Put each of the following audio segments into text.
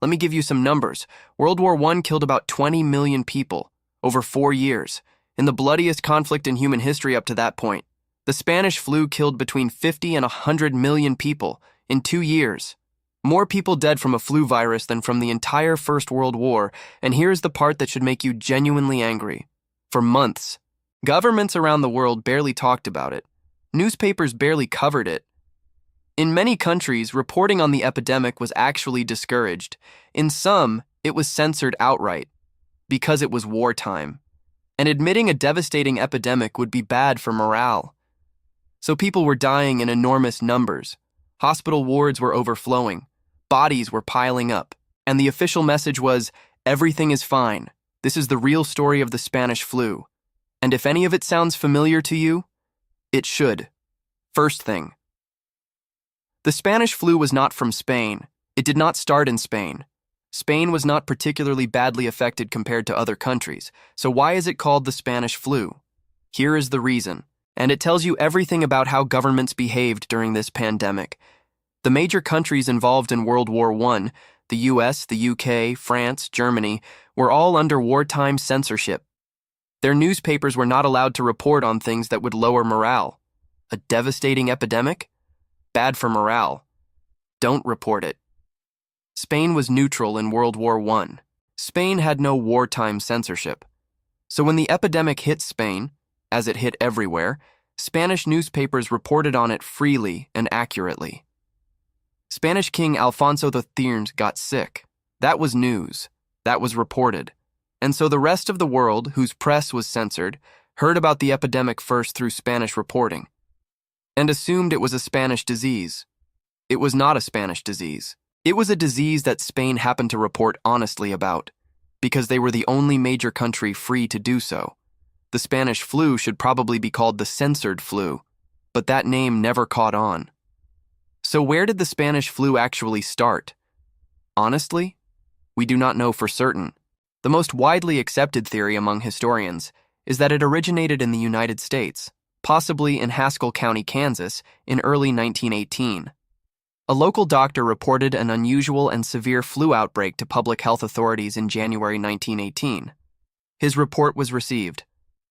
Let me give you some numbers. World War I killed about 20 million people over 4 years, in the bloodiest conflict in human history up to that point. The Spanish flu killed between 50 and 100 million people in 2 years. More people dead from a flu virus than from the entire First World War, and here's the part that should make you genuinely angry. For months, governments around the world barely talked about it. Newspapers barely covered it. In many countries, reporting on the epidemic was actually discouraged. In some, it was censored outright, because it was wartime. And admitting a devastating epidemic would be bad for morale. So people were dying in enormous numbers. Hospital wards were overflowing. Bodies were piling up. And the official message was, everything is fine. This is the real story of the Spanish flu. And if any of it sounds familiar to you, it should. First thing. The Spanish flu was not from Spain. It did not start in Spain. Spain was not particularly badly affected compared to other countries. So why is it called the Spanish flu? Here is the reason. And it tells you everything about how governments behaved during this pandemic. The major countries involved in World War I, the US, the UK, France, Germany, were all under wartime censorship. Their newspapers were not allowed to report on things that would lower morale. A devastating epidemic? Bad for morale. Don't report it. Spain was neutral in World War I. Spain had no wartime censorship. So when the epidemic hit Spain, as it hit everywhere, Spanish newspapers reported on it freely and accurately. Spanish King Alfonso III got sick. That was news. That was reported. And so the rest of the world, whose press was censored, heard about the epidemic first through Spanish reporting, and assumed it was a Spanish disease. It was not a Spanish disease. It was a disease that Spain happened to report honestly about, because they were the only major country free to do so. The Spanish flu should probably be called the censored flu, but that name never caught on. So where did the Spanish flu actually start? Honestly, we do not know for certain. The most widely accepted theory among historians is that it originated in the United States, possibly in Haskell County, Kansas, in early 1918. A local doctor reported an unusual and severe flu outbreak to public health authorities in January 1918. His report was received.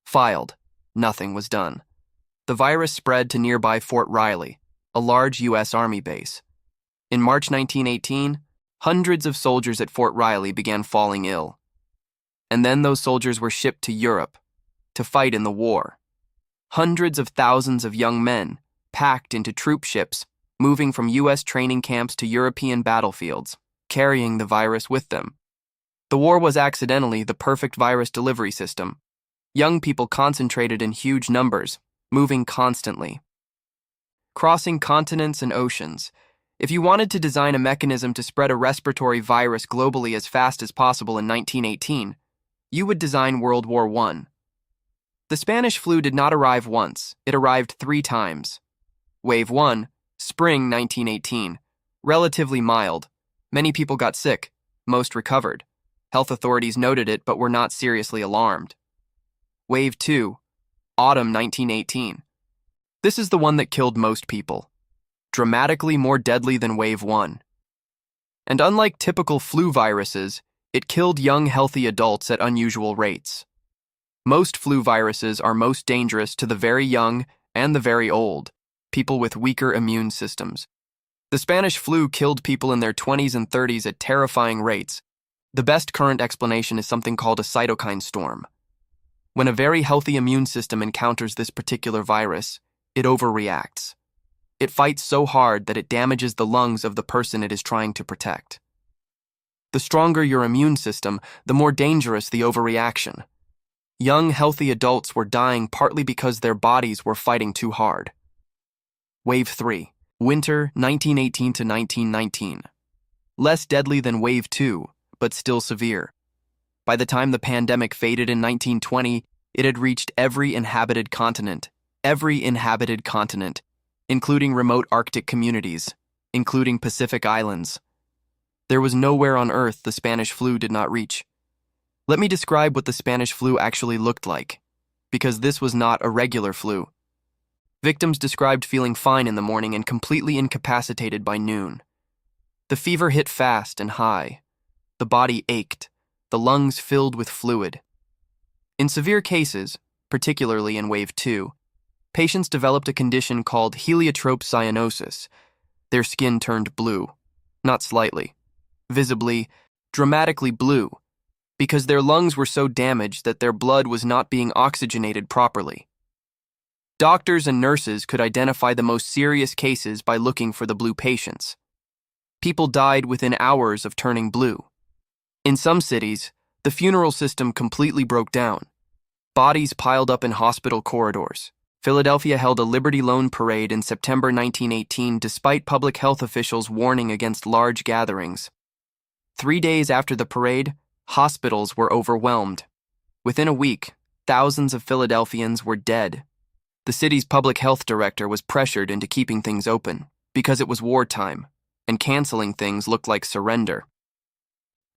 Filed. Nothing was done. The virus spread to nearby Fort Riley, a large U.S. Army base. In March 1918, hundreds of soldiers at Fort Riley began falling ill. And then those soldiers were shipped to Europe to fight in the war. Hundreds of thousands of young men packed into troop ships, moving from U.S. training camps to European battlefields, carrying the virus with them. The war was accidentally the perfect virus delivery system. Young people concentrated in huge numbers, moving constantly, crossing continents and oceans. If you wanted to design a mechanism to spread a respiratory virus globally as fast as possible in 1918, you would design World War I. The Spanish flu did not arrive once, it arrived 3 times. Wave 1, spring 1918, relatively mild. Many people got sick, most recovered. Health authorities noted it but were not seriously alarmed. Wave 2, autumn 1918. This is the one that killed most people. Dramatically more deadly than Wave 1. And unlike typical flu viruses, it killed young, healthy adults at unusual rates. Most flu viruses are most dangerous to the very young and the very old, people with weaker immune systems. The Spanish flu killed people in their 20s and 30s at terrifying rates. The best current explanation is something called a cytokine storm. When a very healthy immune system encounters this particular virus, it overreacts. It fights so hard that it damages the lungs of the person it is trying to protect. The stronger your immune system, the more dangerous the overreaction. Young, healthy adults were dying partly because their bodies were fighting too hard. Wave 3, winter 1918 to 1919. Less deadly than Wave 2, but still severe. By the time the pandemic faded in 1920, it had reached every inhabited continent, including remote Arctic communities, including Pacific Islands. There was nowhere on Earth the Spanish flu did not reach. Let me describe what the Spanish flu actually looked like, because this was not a regular flu. Victims described feeling fine in the morning and completely incapacitated by noon. The fever hit fast and high. the body ached, the lungs filled with fluid. In severe cases, particularly in Wave 2, patients developed a condition called heliotrope cyanosis. Their skin turned blue, not slightly, visibly, dramatically blue, because their lungs were so damaged that their blood was not being oxygenated properly. Doctors and nurses could identify the most serious cases by looking for the blue patients. People died within hours of turning blue. In some cities, the funeral system completely broke down. Bodies piled up in hospital corridors. Philadelphia held a Liberty Loan parade in September 1918 despite public health officials warning against large gatherings. 3 days after the parade, hospitals were overwhelmed. Within a week, thousands of Philadelphians were dead. The city's public health director was pressured into keeping things open because it was wartime, and canceling things looked like surrender.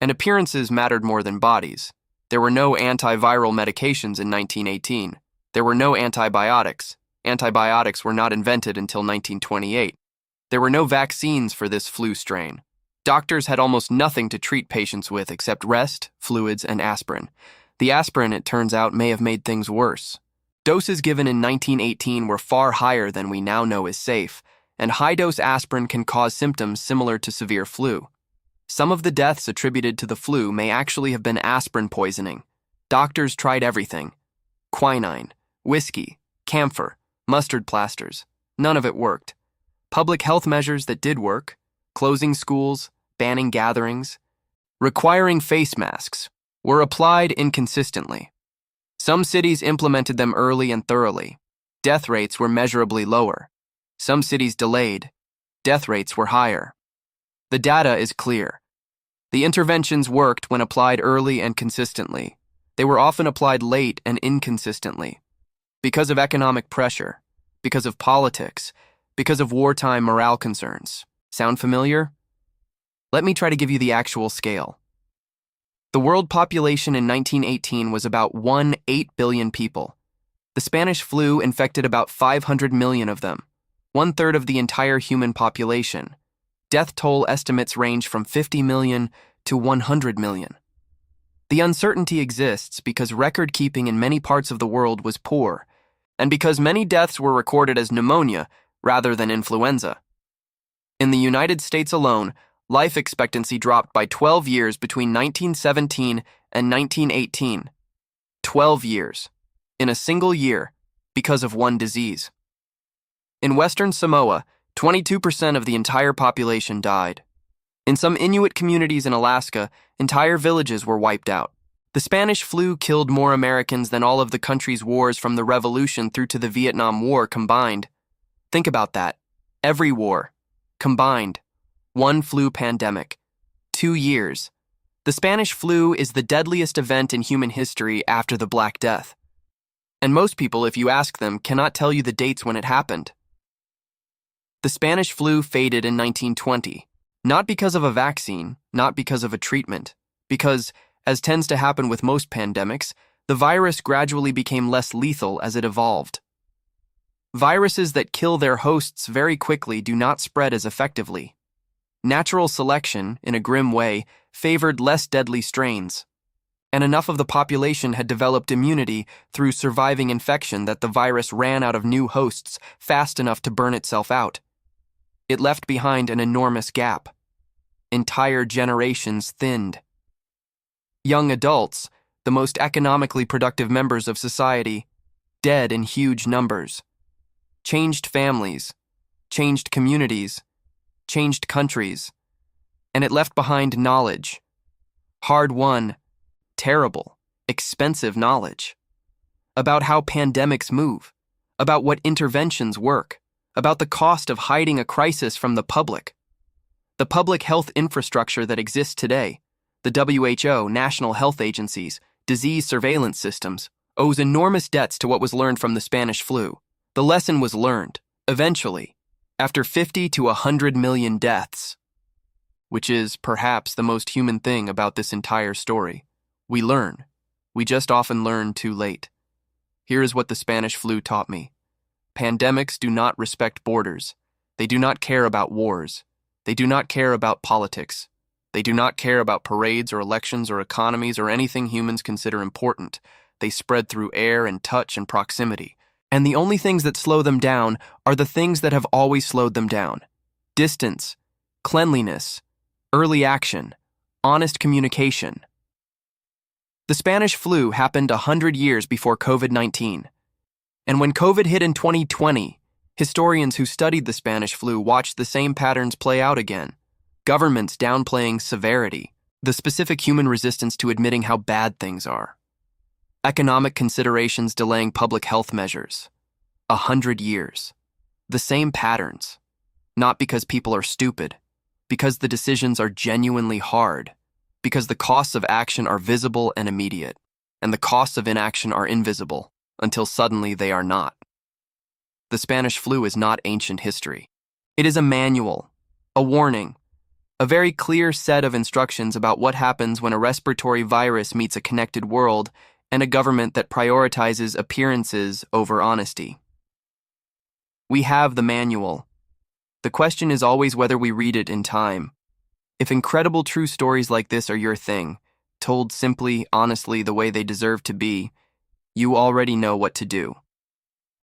And appearances mattered more than bodies. There were no antiviral medications in 1918. There were no antibiotics. Antibiotics were not invented until 1928. There were no vaccines for this flu strain. Doctors had almost nothing to treat patients with except rest, fluids, and aspirin. The aspirin, it turns out, may have made things worse. Doses given in 1918 were far higher than we now know is safe, and high-dose aspirin can cause symptoms similar to severe flu. Some of the deaths attributed to the flu may actually have been aspirin poisoning. Doctors tried everything: quinine, whiskey, camphor, mustard plasters. None of it worked. Public health measures that did work, closing schools, banning gatherings, requiring face masks, were applied inconsistently. Some cities implemented them early and thoroughly. Death rates were measurably lower. Some cities delayed. Death rates were higher. The data is clear. The interventions worked when applied early and consistently. They were often applied late and inconsistently. Because of economic pressure, because of politics, because of wartime morale concerns. Sound familiar? Let me try to give you the actual scale. The world population in 1918 was about 1.8 billion people. The Spanish flu infected about 500 million of them, 1/3 of the entire human population. Death toll estimates range from 50 million to 100 million. The uncertainty exists because record-keeping in many parts of the world was poor, and because many deaths were recorded as pneumonia rather than influenza. In the United States alone, life expectancy dropped by 12 years between 1917 and 1918. 12 years. In a single year, because of one disease. In Western Samoa, 22% of the entire population died. In some Inuit communities in Alaska, entire villages were wiped out. The Spanish flu killed more Americans than all of the country's wars from the Revolution through to the Vietnam War combined. Think about that. Every war. Combined. One flu pandemic. 2 years. The Spanish flu is the deadliest event in human history after the Black Death. And most people, if you ask them, cannot tell you the dates when it happened. The Spanish flu faded in 1920, not because of a vaccine, not because of a treatment, because, as tends to happen with most pandemics, the virus gradually became less lethal as it evolved. Viruses that kill their hosts very quickly do not spread as effectively. Natural selection, in a grim way, favored less deadly strains, and enough of the population had developed immunity through surviving infection that the virus ran out of new hosts fast enough to burn itself out. It left behind an enormous gap. Entire generations thinned. Young adults, the most economically productive members of society, dead in huge numbers. Changed families, changed communities, changed countries, and it left behind knowledge. Hard-won, terrible, expensive knowledge. About how pandemics move, about what interventions work, about the cost of hiding a crisis from the public. The public health infrastructure that exists today, the WHO, national health agencies, disease surveillance systems, owes enormous debts to what was learned from the Spanish flu. The lesson was learned, eventually, after 50 to 100 million deaths, which is perhaps the most human thing about this entire story. We learn. We just often learn too late. Here is what the Spanish flu taught me. Pandemics do not respect borders. They do not care about wars. They do not care about politics. They do not care about parades or elections or economies or anything humans consider important. They spread through air and touch and proximity. And the only things that slow them down are the things that have always slowed them down: distance, cleanliness, early action, honest communication. The Spanish flu happened 100 years before COVID-19. And when COVID hit in 2020, historians who studied the Spanish flu watched the same patterns play out again. Governments downplaying severity, the specific human resistance to admitting how bad things are. Economic considerations delaying public health measures. 100 years. The same patterns. Not because people are stupid, because the decisions are genuinely hard, because the costs of action are visible and immediate, and the costs of inaction are invisible, until suddenly they are not. The Spanish flu is not ancient history. It is a manual, a warning, a very clear set of instructions about what happens when a respiratory virus meets a connected world and a government that prioritizes appearances over honesty. We have the manual. The question is always whether we read it in time. If incredible true stories like this are your thing, told simply, honestly, the way they deserve to be, you already know what to do.